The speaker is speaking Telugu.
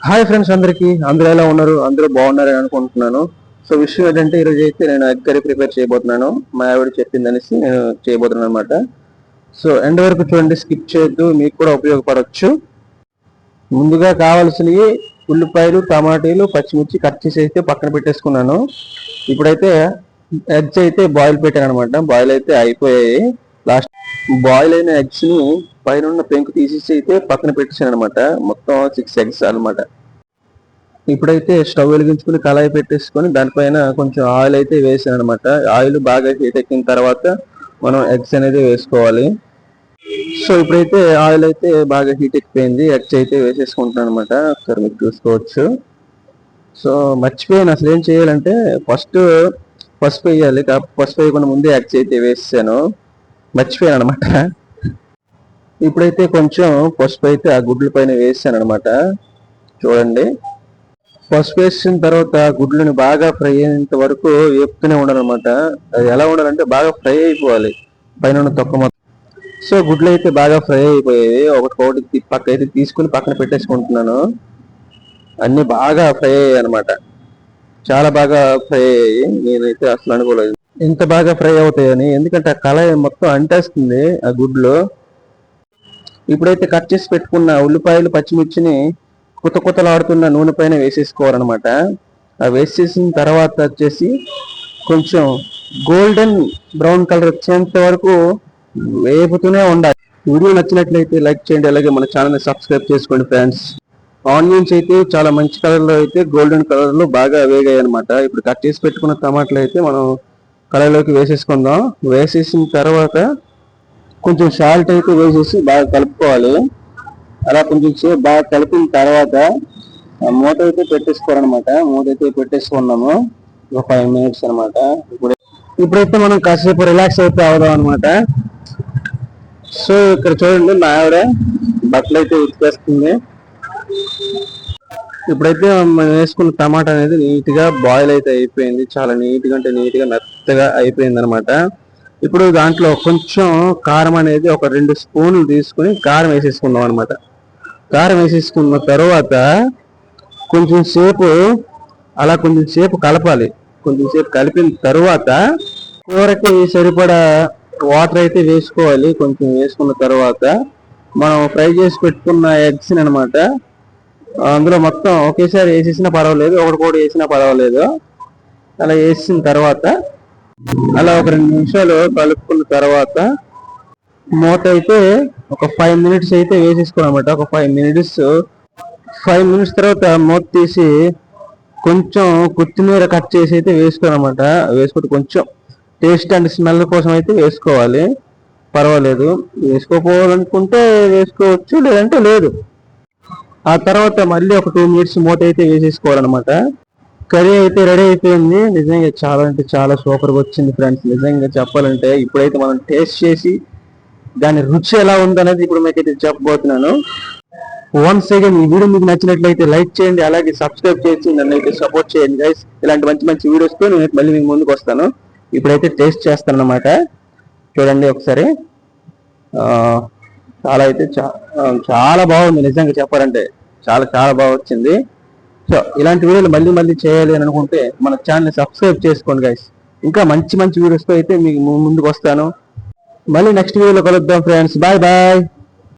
హాయ్ ఫ్రెండ్స్, అందరూ ఎలా ఉన్నారు? అందరూ బాగున్నారని అనుకుంటున్నాను. సో విషయం ఏంటంటే ఈరోజు అయితే నేను ఎగ్ కర్రీ ప్రిపేర్ చేయబోతున్నాను. మా ఆవిడ చెప్పిందనేసి నేను చేయబోతున్నాను అనమాట. సో ఎండ్ వరకు చూడండి, స్కిప్ చేయొద్దు, మీకు కూడా ఉపయోగపడవచ్చు. ముందుగా కావాల్సినవి ఉల్లిపాయలు, టమాటీలు, పచ్చిమిర్చి కట్ చేసి అయితే పక్కన పెట్టేసుకున్నాను. ఇప్పుడైతే ఎగ్స్ అయితే బాయిల్ పెట్టాను అనమాట. బాయిల్ అయితే అయిపోయాయి. లాస్ట్ బాయిల్ అయిన ఎగ్స్ ని పైన ఉన్న పెంకు తీసేసి అయితే పక్కన పెట్టేసాను అనమాట. మొత్తం 6 ఎగ్స్ అనమాట. ఇప్పుడైతే స్టవ్ వెలిగించుకుని కళాయి పెట్టేసుకొని దానిపైన కొంచెం ఆయిల్ అయితే వేసాను అనమాట. ఆయిల్ బాగా హీట్ ఎక్కిన తర్వాత మనం ఎగ్స్ అనేది వేసుకోవాలి. సో ఇప్పుడైతే ఆయిల్ అయితే బాగా హీట్ ఎక్కిపోయింది. ఎగ్స్ అయితే వేసేసుకుంటున్నాను అనమాట. ఒకసారి మీరు చూసుకోవచ్చు. సో మర్చిపోయాను, అసలు ఏం చేయాలంటే ఫస్ట్ పసుపు వేయాలి. పసుపు వేయకుండా ముందే ఎగ్స్ అయితే వేసాను, మర్చిపోయాను అనమాట. ఇప్పుడైతే కొంచెం పసుపు అయితే ఆ గుడ్ల పైన వేసాను అనమాట. చూడండి, పసుపు వేసిన తర్వాత గుడ్లను బాగా ఫ్రై అయ్యేంత వరకు వేపుతూనే ఉండాలన్నమాట. అది ఎలా ఉండాలంటే బాగా ఫ్రై అయిపోవాలి పైన ఉన్న తొక్క మొత్తం. సో గుడ్లు అయితే బాగా ఫ్రై అయిపోయాయి. ఒకటి పక్క అయితే తీసుకుని పక్కన పెట్టేసుకుంటున్నాను. అన్ని బాగా ఫ్రై అయ్యాయి అనమాట. చాలా బాగా ఫ్రై అయ్యాయి. నేనైతే అసలు అనుకోలేదు ఇంత బాగా ఫ్రై అవుతాయని, ఎందుకంటే ఆ కళాయి మొత్తం అంటేస్తుంది ఆ గుడ్లు. ఇప్పుడైతే కట్ చేసి పెట్టుకున్న ఉల్లిపాయలు, పచ్చిమిర్చిని కుతకుతలాడుతున్న నూనె పైన వేసేసుకోవాలన్నమాట. ఆ వేసేసిన తర్వాత వచ్చేసి కొంచెం గోల్డెన్ బ్రౌన్ కలర్ వచ్చేంత వరకు వేపుతూనే ఉండాలి. వీడియో నచ్చినట్లయితే లైక్ చేయండి, అలాగే మన ఛానల్ని సబ్స్క్రైబ్ చేసుకోండి ఫ్రెండ్స్. ఆనియన్స్ అయితే చాలా మంచి కలర్ లో అయితే గోల్డెన్ కలర్ లో బాగా వేగాయి అనమాట. ఇప్పుడు కట్ చేసి పెట్టుకున్న టమాటాలు అయితే మనం కళాయిలోకి వేసేసుకుందాం. వేసేసిన తర్వాత కొంచెం సాల్ట్ అయితే వేసేసి బాగా కలుపుకోవాలి. అలా కొంచెం సేపు బాగా కలిపిన తర్వాత మూత అయితే పెట్టేసుకోవాలన్నమాట. మూత అయితే పెట్టేసుకున్నాము ఒక 5 minutes అనమాట. ఇప్పుడైతే మనం కాసేపు రిలాక్స్ అయితే అవుదాం అనమాట. సో ఇక్కడ చూడండి, మా ఆవిడ బట్టలు అయితే ఉతికేస్తుంది. ఇప్పుడైతే మనం వేసుకున్న టమాటా అనేది నీట్ గా బాయిల్ అయితే అయిపోయింది. చాలా నీట్ గా, అంటే నీట్ గా మెత్తగా అయిపోయింది అనమాట. ఇప్పుడు దాంట్లో కొంచెం కారం అనేది ఒక 2 స్పూన్లు తీసుకుని కారం వేసేసుకుందాం అనమాట. కారం వేసేసుకున్న తర్వాత కొంచెం సేపు కలపాలి. కొంచెం సేపు కలిపిన తర్వాత కూరకి సరిపడా వాటర్ అయితే వేసుకోవాలి. కొంచెం వేసుకున్న తర్వాత మనం ఫ్రై చేసి పెట్టుకున్న ఎగ్స్ అనమాట అందులో మొత్తం ఒకేసారి వేసేసినా పర్వాలేదు, ఒకటి వేసినా పర్వాలేదు. అలా వేసిన తర్వాత అలా ఒక 2 నిమిషాలు కలుపుకున్న తర్వాత మూత అయితే ఒక 5 minutes అయితే వేసేసుకోవాలన్నమాట. ఒక 5 minutes తర్వాత మూత తీసి కొంచెం కొత్తిమీర కట్ చేసి అయితే వేసుకోవాలన్నమాట. వేసుకుంటే కొంచెం టేస్ట్ అండ్ స్మెల్ కోసం అయితే వేసుకోవాలి, పర్వాలేదు. వేసుకోపోవాలనుకుంటే వేసుకోవచ్చు, లేదంటే లేదు. ఆ తర్వాత మళ్ళీ ఒక 2 minutes మూత అయితే వేసేసుకోవాలన్నమాట. కర్రీ అయితే రెడీ అయిపోయింది. నిజంగా చాలా అంటే చాలా సూపర్గా వచ్చింది ఫ్రెండ్స్. నిజంగా చెప్పాలంటే ఇప్పుడైతే మనం టేస్ట్ చేసి దాని రుచి ఎలా ఉందనేది ఇప్పుడు మీకైతే చెప్పబోతున్నాను. వన్స్ అగైన్ ఈ వీడియో మీకు నచ్చినట్లయితే లైక్ చేయండి, అలాగే సబ్స్క్రైబ్ చేసి నన్ను అయితే సపోర్ట్ చేయండి గైస్. ఇలాంటి మంచి మంచి వీడియోస్తో నేను మళ్ళీ మీకు ముందుకు వస్తాను. ఇప్పుడైతే టేస్ట్ చేస్తాను అన్నమాట. చూడండి ఒకసారి. చాలా బాగుంది నిజంగా చెప్పాలంటే. చాలా చాలా బాగా వచ్చింది. సో ఇలాంటి వీడియోలు మళ్ళీ మళ్ళీ చేయాలి అని అనుకుంటే మన ఛానల్ని సబ్స్క్రైబ్ చేసుకోండి గైస్. ఇంకా మంచి మంచి వీడియోస్తో అయితే మీకు ముందుకు వస్తాను. మళ్ళీ నెక్స్ట్ వీడియోలో కలుద్దాం ఫ్రెండ్స్. Bye bye.